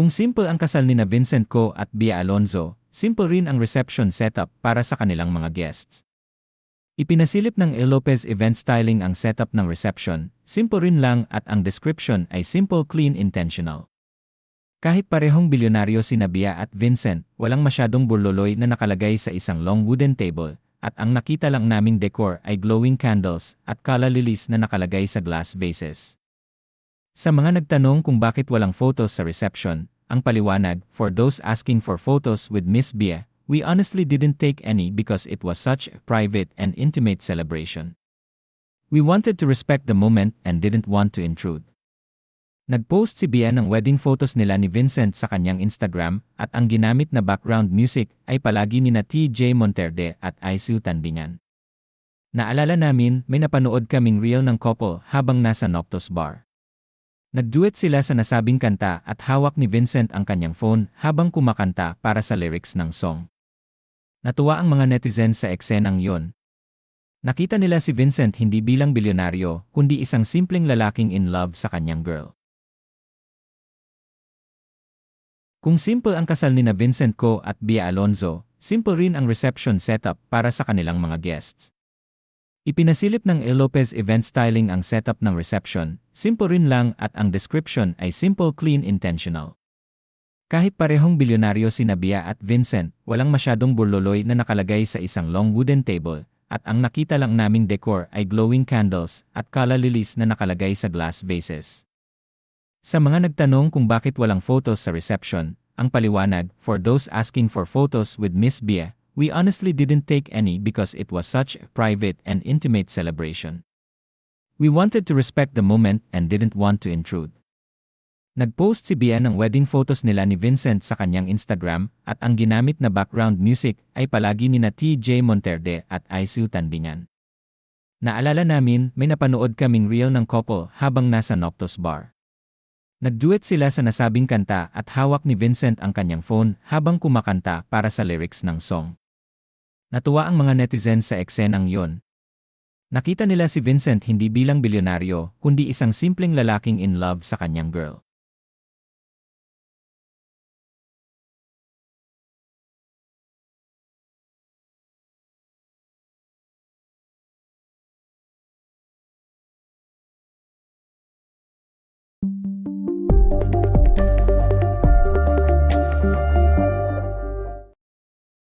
Kung simple ang kasal nina Vincent Co at Bea Alonzo, simple rin ang reception setup para sa kanilang mga guests. Ipinasilip ng E. Lopez Event Styling ang setup ng reception, simple rin lang at ang description ay simple, clean, intentional. Kahit parehong bilyonaryo sina Bea at Vincent, walang masyadong burloloy na nakalagay sa isang long wooden table, at ang nakita lang naming decor ay glowing candles at calla lilies na nakalagay sa glass vases. Sa mga nagtanong kung bakit walang photos sa reception, ang paliwanag, for those asking for photos with Miss Bea, we honestly didn't take any because it was such a private and intimate celebration. We wanted to respect the moment and didn't want to intrude. Nag-post si Bea ng wedding photos nila ni Vincent sa kanyang Instagram at ang ginamit na background music ay palagi nina TJ Monterde at Aisu Tandingan. Naalala namin, may napanood kaming reel ng couple habang nasa Noctos Bar. Nagduet sila sa nasabing kanta at hawak ni Vincent ang kanyang phone habang kumakanta para sa lyrics ng song. Natuwa ang mga netizens sa eksenang yon. Nakita nila si Vincent hindi bilang bilyonaryo, kundi isang simpleng lalaking in love sa kanyang girl. Kung simple ang kasal nina Vincent Co at Bea Alonzo, simple rin ang reception setup para sa kanilang mga guests. Ipinasilip ng E. Lopez Event Styling ang setup ng reception, simple rin lang at ang description ay simple, clean, intentional. Kahit parehong bilyonaryo sina Bea at Vincent, walang masyadong burloloy na nakalagay sa isang long wooden table, at ang nakita lang naming decor ay glowing candles at calla lilies na nakalagay sa glass vases. Sa mga nagtanong kung bakit walang photos sa reception, ang paliwanag, for those asking for photos with Miss Bea, we honestly didn't take any because it was such a private and intimate celebration. We wanted to respect the moment and didn't want to intrude. Nag-post si Bea ng wedding photos nila ni Vincent sa kanyang Instagram at ang ginamit na background music ay palagi nina TJ Monterde at Aisu Tandingan. Naalala namin, may napanood kaming reel ng couple habang nasa Noctos Bar. Nagduet sila sa nasabing kanta at hawak ni Vincent ang kanyang phone habang kumakanta para sa lyrics ng song. Natuwa ang mga netizens sa eksenang yon. Nakita nila si Vincent hindi bilang bilyonaryo, kundi isang simpleng lalaking in love sa kanyang girl.